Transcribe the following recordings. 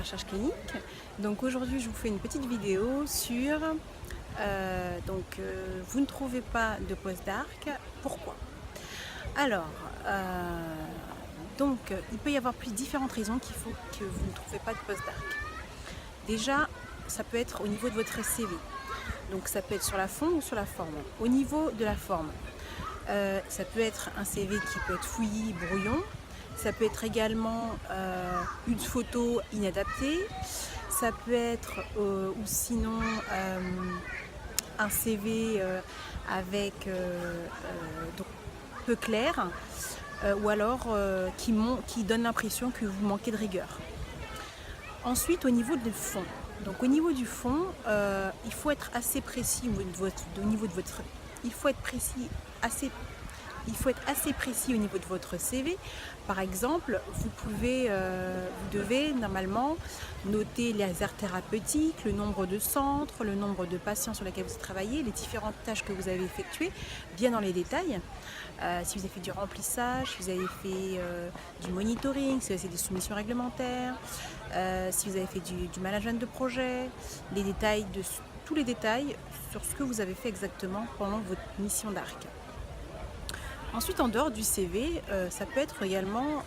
recherche clinique. Donc aujourd'hui je vous fais une petite vidéo sur vous ne trouvez pas de postdoc, pourquoi? Alors il peut y avoir différentes raisons qui font que vous ne trouvez pas de postdoc. Déjà, ça peut être au niveau de votre CV, donc ça peut être sur la forme ou sur la forme. Au niveau de la forme, ça peut être un CV qui peut être fouillis, brouillon. Ça peut être également une photo inadaptée. Ça peut être ou sinon un CV avec donc peu clair ou alors qui donne l'impression que vous manquez de rigueur. Ensuite, au niveau du fond. Donc au niveau du fond, il faut être assez précis il faut être assez précis au niveau de votre CV. Par exemple, vous devez normalement noter les aires thérapeutiques, le nombre de centres, le nombre de patients sur lesquels vous travaillez, les différentes tâches que vous avez effectuées, bien dans les détails. Si vous avez fait du remplissage, si vous avez fait du monitoring, si vous avez fait des soumissions réglementaires, si vous avez fait du management de projet, tous les détails sur ce que vous avez fait exactement pendant votre mission d'ARC. Ensuite, en dehors du CV, ça peut être également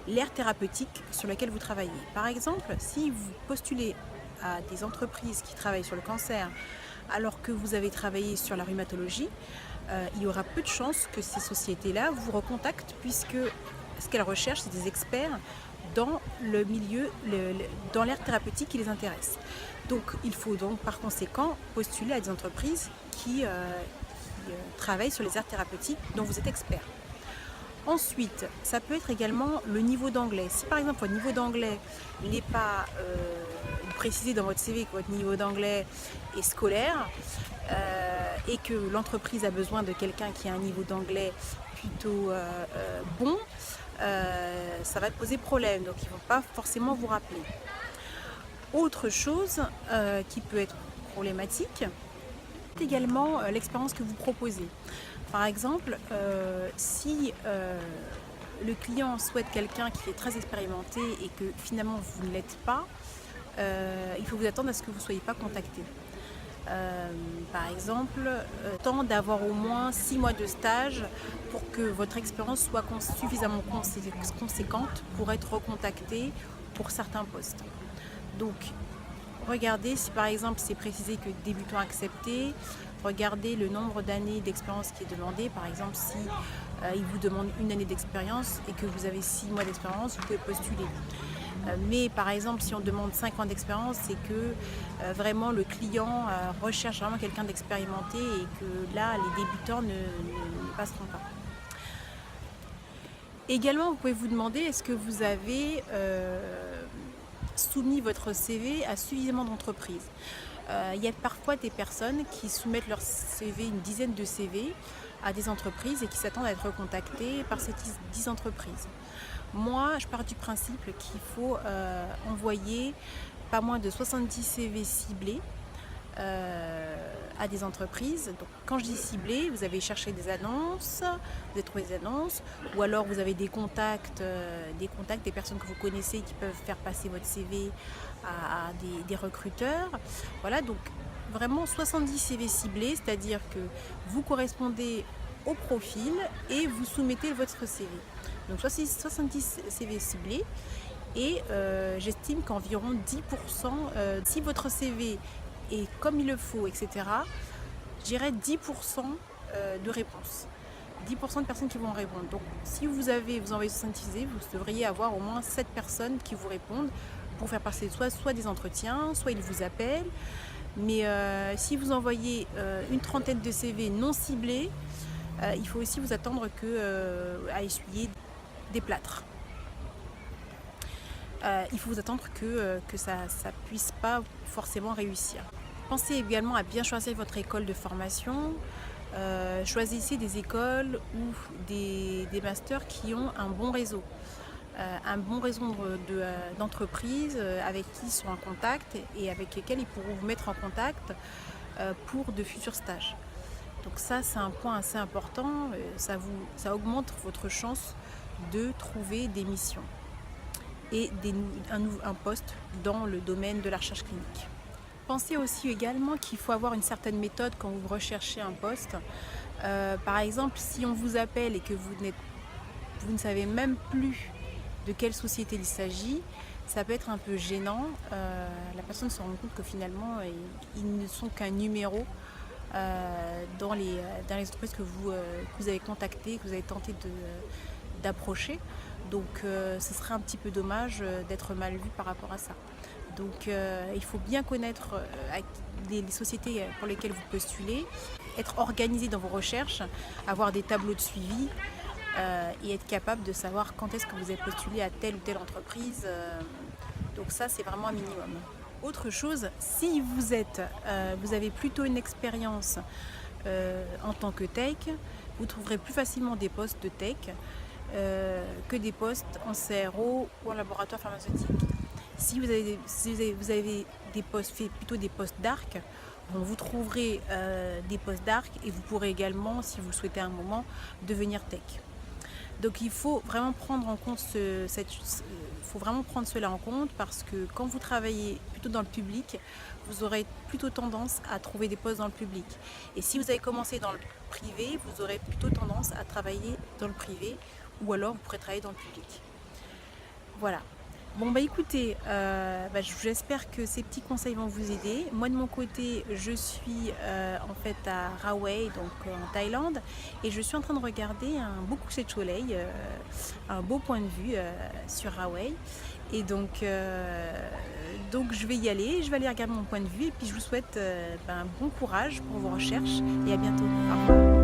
l'aire thérapeutique sur laquelle vous travaillez. Par exemple, si vous postulez à des entreprises qui travaillent sur le cancer alors que vous avez travaillé sur la rhumatologie, il y aura peu de chances que ces sociétés-là vous recontactent, puisque ce qu'elles recherchent, c'est des experts dans le milieu, dans l'aire thérapeutique qui les intéresse. Donc il faut donc par conséquent postuler à des entreprises qui travaillent sur les aires thérapeutiques dont vous êtes expert. Ensuite, ça peut être également le niveau d'anglais. Si par exemple votre niveau d'anglais n'est pas précisé dans votre CV, que votre niveau d'anglais est scolaire et que l'entreprise a besoin de quelqu'un qui a un niveau d'anglais plutôt bon, ça va te poser problème, donc ils ne vont pas forcément vous rappeler. Autre chose qui peut être problématique, c'est également l'expérience que vous proposez. Par exemple, si le client souhaite quelqu'un qui est très expérimenté et que finalement vous ne l'êtes pas, il faut vous attendre à ce que vous ne soyez pas contacté. Par exemple, temps d'avoir au moins 6 mois de stage pour que votre expérience soit suffisamment conséquente pour être recontactée pour certains postes. Donc, regardez si par exemple c'est précisé que débutant accepté, regardez le nombre d'années d'expérience qui est demandé. Par exemple, si il vous demande 1 année d'expérience et que vous avez 6 mois d'expérience, vous pouvez postuler. Mais par exemple, si on demande 5 ans d'expérience, c'est que vraiment le client recherche vraiment quelqu'un d'expérimenté et que là, les débutants ne passeront pas. Également, vous pouvez vous demander, est-ce que vous avez soumis votre CV à suffisamment d'entreprises? Il y a parfois des personnes qui soumettent leur CV, une dizaine de CV, à des entreprises et qui s'attendent à être recontactées par ces 10 entreprises. Moi, je pars du principe qu'il faut envoyer pas moins de 70 CV ciblés à des entreprises. Donc, quand je dis ciblé, vous avez cherché des annonces, vous avez trouvé des annonces, ou alors vous avez des contacts, des personnes que vous connaissez qui peuvent faire passer votre CV à des recruteurs. Voilà, donc vraiment 70 CV ciblés, c'est-à-dire que vous correspondez au profil et vous soumettez votre CV. Donc 70 CV ciblés et j'estime qu'environ 10%, si votre CV est comme il le faut, etc., je dirais 10% de réponses. 10% de personnes qui vont répondre. Donc si vous envoyez 70 CV, vous devriez avoir au moins 7 personnes qui vous répondent pour faire passer soit des entretiens, soit ils vous appellent. Mais si vous envoyez une trentaine de CV non ciblés, il faut aussi vous attendre à essuyer des plâtres. Il faut vous attendre que ça puisse pas forcément réussir. Pensez également à bien choisir votre école de formation. Choisissez des écoles ou des masters qui ont un bon réseau. D'entreprises avec qui ils sont en contact et avec lesquelles ils pourront vous mettre en contact pour de futurs stages. Donc ça, c'est un point assez important, ça augmente votre chance de trouver des missions. et un poste dans le domaine de la recherche clinique. Pensez aussi également qu'il faut avoir une certaine méthode quand vous recherchez un poste. Par exemple, si on vous appelle et que vous ne savez même plus de quelle société il s'agit, ça peut être un peu gênant. La personne se rend compte que finalement, ils ne sont qu'un numéro dans les entreprises que vous avez contactées, que vous avez tenté d'approcher. Donc ce serait un petit peu dommage d'être mal vu par rapport à ça. Donc il faut bien connaître les sociétés pour lesquelles vous postulez, être organisé dans vos recherches, avoir des tableaux de suivi et être capable de savoir quand est-ce que vous avez postulé à telle ou telle entreprise. Donc ça, c'est vraiment un minimum. Autre chose, si vous avez plutôt une expérience en tant que tech, vous trouverez plus facilement des postes de tech que des postes en CRO ou en laboratoire pharmaceutique. Si vous avez des postes, plutôt des postes d'ARC, bon, vous trouverez des postes d'ARC et vous pourrez également, si vous le souhaitez à un moment, devenir tech. Donc il faut vraiment prendre en compte cela en compte, parce que quand vous travaillez plutôt dans le public, vous aurez plutôt tendance à trouver des postes dans le public. Et si vous avez commencé dans le privé, vous aurez plutôt tendance à travailler dans le privé, ou alors vous pourrez travailler dans le public. Voilà. Bon bah écoutez, j'espère que ces petits conseils vont vous aider. Moi de mon côté, je suis en fait à Rawai, donc en Thaïlande, et je suis en train de regarder un beau coucher de soleil, un beau point de vue sur Rawai. Et donc je vais y aller, je vais aller regarder mon point de vue, et puis je vous souhaite bon courage pour vos recherches et à bientôt. Au revoir.